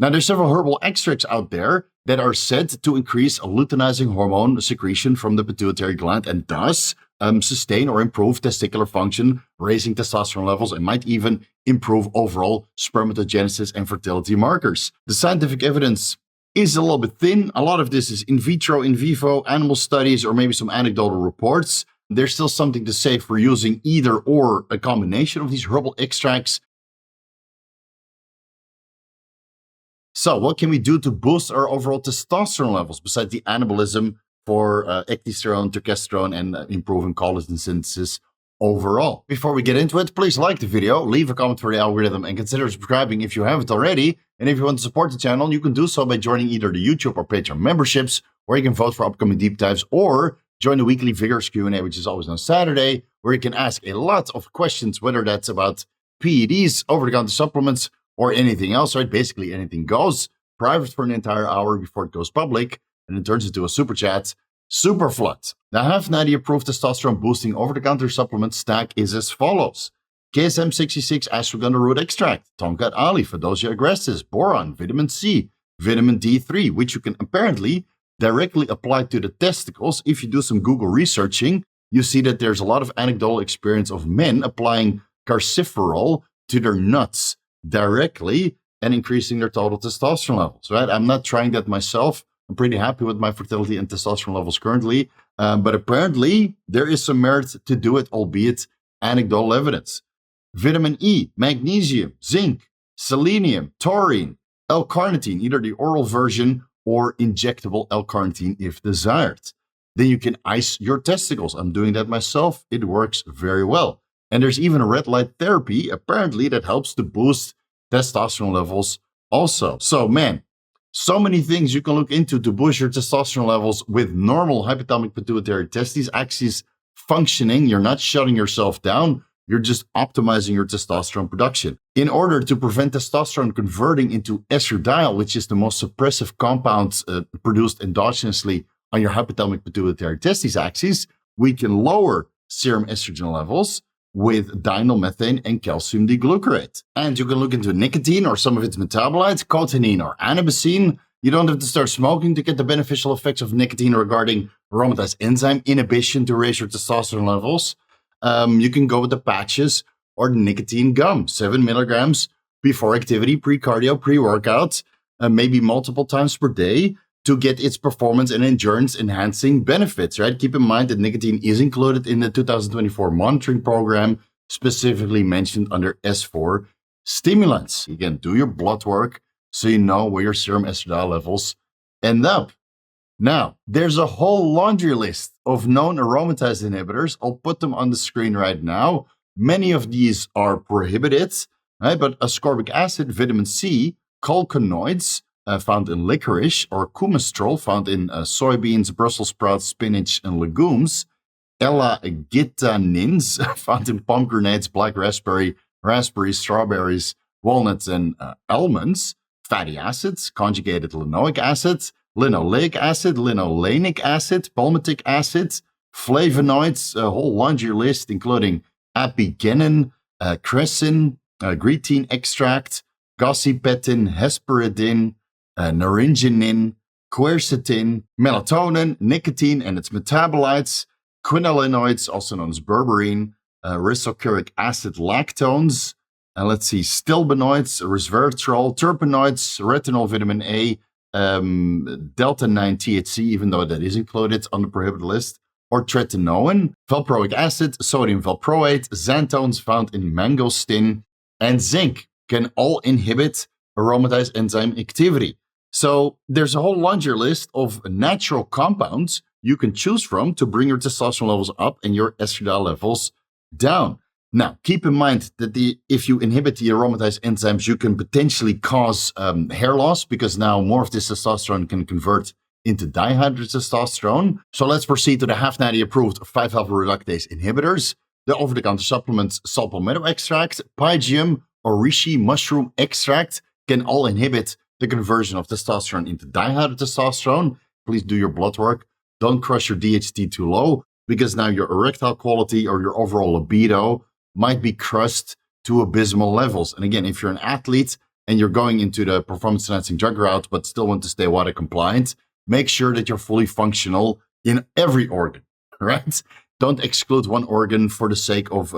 Now, there's several herbal extracts out there that are said to increase luteinizing hormone secretion from the pituitary gland and thus sustain or improve testicular function, raising testosterone levels, and might even improve overall spermatogenesis and fertility markers. The scientific evidence is a little bit thin. A lot of this is in vitro, in vivo, animal studies, or maybe some anecdotal reports. There's still something to say for using either or a combination of these herbal extracts. So what can we do to boost our overall testosterone levels besides the anabolism for ecdysterone, testosterone, and improving collagen synthesis overall? Before we get into it, please like the video, leave a comment for the algorithm, and consider subscribing if you haven't already. And if you want to support the channel, you can do so by joining either the YouTube or Patreon memberships, where you can vote for upcoming deep dives, or join the weekly Vigorous Q&A, which is always on Saturday, where you can ask a lot of questions, whether that's about PEDs, over-the-counter supplements, or anything else, right? Basically anything goes. Private for an entire hour before it goes public, and it turns into a super chat. Super flood. The Half-Natty approved testosterone boosting over-the-counter supplement stack is as follows: KSM 66 ashwagandha root extract, Tonkat Ali, Fedosia agrestis, boron, vitamin C, vitamin D3, which you can apparently directly apply to the testicles. If you do some Google researching, you see that there's a lot of anecdotal experience of men applying carciferol to their nuts directly and increasing their total testosterone levels, right? I'm not trying that myself. I'm pretty happy with my fertility and testosterone levels currently, but apparently there is some merit to do it, albeit anecdotal evidence. Vitamin E, magnesium, zinc, selenium, taurine, L-carnitine, either the oral version or injectable L-carnitine if desired. Then you can ice your testicles. I'm doing that myself. It works very well. And there's even a red light therapy, apparently, that helps to boost testosterone levels also. So, man, so many things you can look into to boost your testosterone levels with normal hypothalamic pituitary testes axis functioning. You're not shutting yourself down. You're just optimizing your testosterone production. In order to prevent testosterone converting into estradiol, which is the most suppressive compound produced endogenously on your hypothalamic pituitary testes axis, we can lower serum estrogen levels with dinyl and calcium D-glucarate. And you can look into nicotine or some of its metabolites, cotinine or anabasine. You don't have to start smoking to get the beneficial effects of nicotine regarding aromatase enzyme inhibition to raise your testosterone levels. You can go with the patches or the nicotine gum, 7 milligrams before activity, pre-cardio, pre-workout, maybe multiple times per day to get its performance and endurance enhancing benefits, right? Keep in mind that nicotine is included in the 2024 monitoring program, specifically mentioned under S4 stimulants. Again, do your blood work so you know where your serum estradiol levels end up. Now, there's a whole laundry list of known aromatase inhibitors. I'll put them on the screen right now. Many of these are prohibited, right? But ascorbic acid, vitamin C, colchanoids, found in licorice, or coumestrol, found in soybeans, Brussels sprouts, spinach, and legumes, L-gitanins, found in pomegranates, black raspberry, raspberries, strawberries, walnuts, and almonds, fatty acids, conjugated linoleic acid, linoleic acid, linolenic acid, palmitic acid, flavonoids, a whole laundry list, including apigenin, cressin, grethine extract, gossypetin, hesperidin, naringenin, quercetin, melatonin, nicotine and its metabolites, quinolinoids, also known as berberine, risocuric acid lactones, stilbenoids, resveratrol, terpenoids, retinol, vitamin A, delta-9 THC, even though that is included on the prohibited list, or tretinoin, valproic acid, sodium valproate, xanthones found in mangostin, and zinc can all inhibit aromatase enzyme activity. So there's a whole laundry list of natural compounds you can choose from to bring your testosterone levels up and your estradiol levels down. Now, keep in mind that if you inhibit the aromatase enzymes, you can potentially cause hair loss, because now more of this testosterone can convert into dihydrotestosterone. So let's proceed to the Half-Natty approved 5-alpha reductase inhibitors, the over-the-counter supplements saw palmetto extract, pygeum, or reishi mushroom extract can all inhibit the conversion of testosterone into dihydrotestosterone. Please do your blood work. Don't crush your DHT too low, because now your erectile quality or your overall libido might be crushed to abysmal levels. And again, if you're an athlete and you're going into the performance enhancing drug route, but still want to stay WADA compliant, make sure that you're fully functional in every organ, right? Don't exclude one organ for the sake of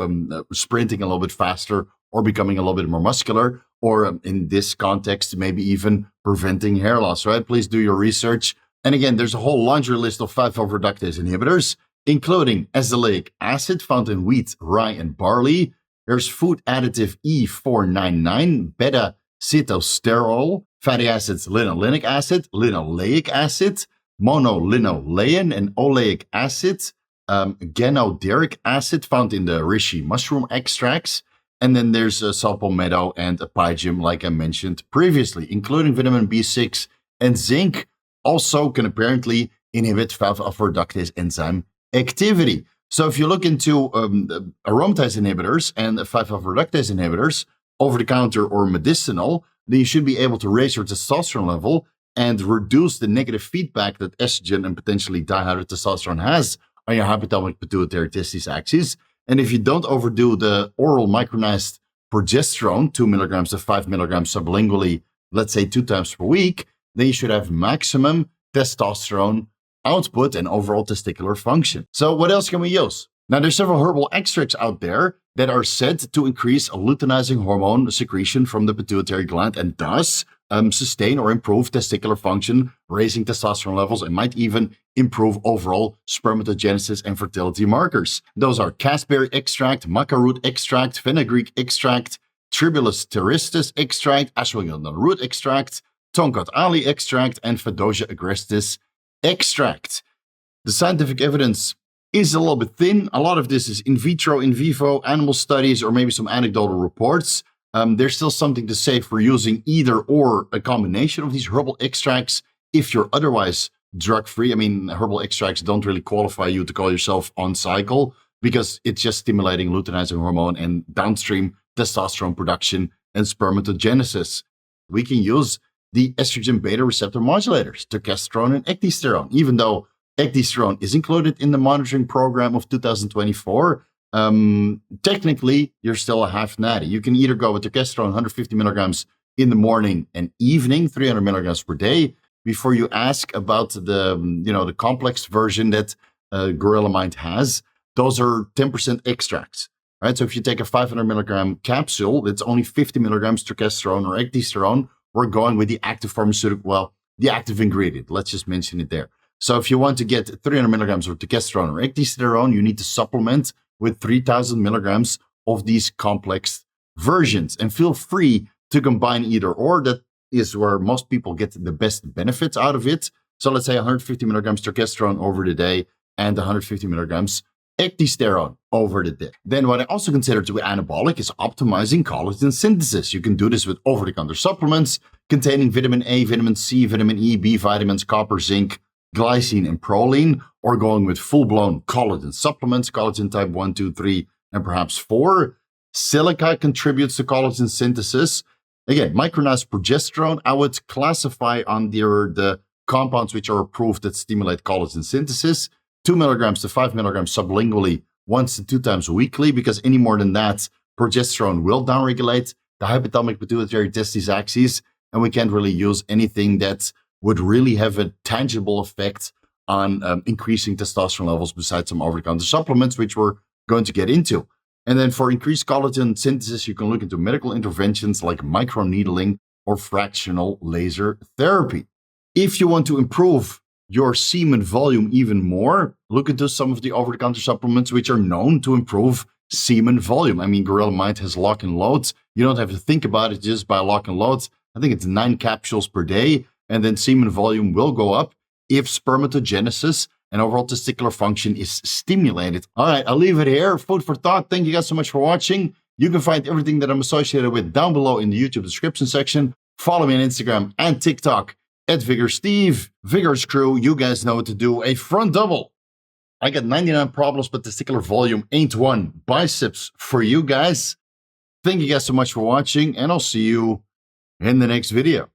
sprinting a little bit faster or becoming a little bit more muscular, or in this context, maybe even preventing hair loss, right? Please do your research. And again, there's a whole laundry list of 5-alpha reductase inhibitors, including azelaic acid found in wheat, rye, and barley. There's food additive E499, beta-cetosterol, fatty acids, linolenic acid, linoleic acid, monolinolein, and oleic acid, ganoderic acid found in the reishi mushroom extracts. And then there's saw palmetto and pygium, like I mentioned previously, including vitamin B6 and zinc, also can apparently inhibit 5-alpha reductase enzyme activity. So if you look into aromatase inhibitors and 5-alpha reductase inhibitors, over-the-counter or medicinal, then you should be able to raise your testosterone level and reduce the negative feedback that estrogen and potentially dihydrotestosterone has on your hypothalamic pituitary testis axis. And if you don't overdo the oral micronized progesterone, 2 milligrams to 5 milligrams sublingually, let's say 2 times per week, then you should have maximum testosterone output and overall testicular function. So what else can we use? Now, there's several herbal extracts out there that are said to increase luteinizing hormone secretion from the pituitary gland and thus sustain or improve testicular function, raising testosterone levels, and might even improve overall spermatogenesis and fertility markers. Those are cassberry extract, maca root extract, fenugreek extract, tribulus terristis extract, ashwagandha root extract, tonkat ali extract, and Fedosia agrestis extract. The scientific evidence is a little bit thin. A lot of this is in vitro, in vivo, animal studies, or maybe some anecdotal reports. There's still something to say for using either or a combination of these herbal extracts if you're otherwise drug-free. I mean, herbal extracts don't really qualify you to call yourself on cycle because it's just stimulating luteinizing hormone and downstream testosterone production and spermatogenesis. We can use the estrogen-beta receptor modulators, testosterone and ecdysterone, even though ecdysterone is included in the monitoring program of 2024. Technically, you're still a half-natty. You can either go with testosterone 150 milligrams in the morning and evening, 300 milligrams per day, before you ask about the complex version that Gorilla Mind has. Those are 10% extracts, right? So if you take a 500 milligram capsule, it's only 50 milligrams testosterone or ecdysterone. We're going with the active pharmaceutical, well, the active ingredient. Let's just mention it there. So if you want to get 300 milligrams of testosterone or ecdysterone, you need to supplement with 3,000 milligrams of these complex versions. And feel free to combine either or. That is where most people get the best benefits out of it. So let's say 150 milligrams testosterone over the day and 150 milligrams ecdysterone over the day. Then what I also consider to be anabolic is optimizing collagen synthesis. You can do this with over-the-counter supplements containing vitamin A, vitamin C, vitamin E, B vitamins, copper, zinc, glycine, and proline, or going with full-blown collagen supplements, collagen type 1, 2, 3, and perhaps 4. Silica contributes to collagen synthesis. Again, micronized progesterone, I would classify under the compounds which are approved that stimulate collagen synthesis. 2 milligrams to 5 milligrams sublingually 1 to 2 times weekly, because any more than that, progesterone will downregulate the hypothalamic pituitary testis axis, and we can't really use anything that would really have a tangible effect on increasing testosterone levels besides some over-the-counter supplements, which we're going to get into. And then for increased collagen synthesis, you can look into medical interventions like microneedling or fractional laser therapy. If you want to improve your semen volume even more, look into some of the over-the-counter supplements which are known to improve semen volume. I mean, Gorilla Mind has lock and loads. You don't have to think about it just by lock and loads. I think it's 9 capsules per day. And then semen volume will go up if spermatogenesis and overall testicular function is stimulated. All right, I'll leave it here. Food for thought. Thank you guys so much for watching. You can find everything that I'm associated with down below in the YouTube description section. Follow me on Instagram and TikTok at Vigorous Steve. Vigorous crew, you guys know what to do. A front double. I got 99 problems, but testicular volume ain't one. Biceps for you guys. Thank you guys so much for watching, and I'll see you in the next video.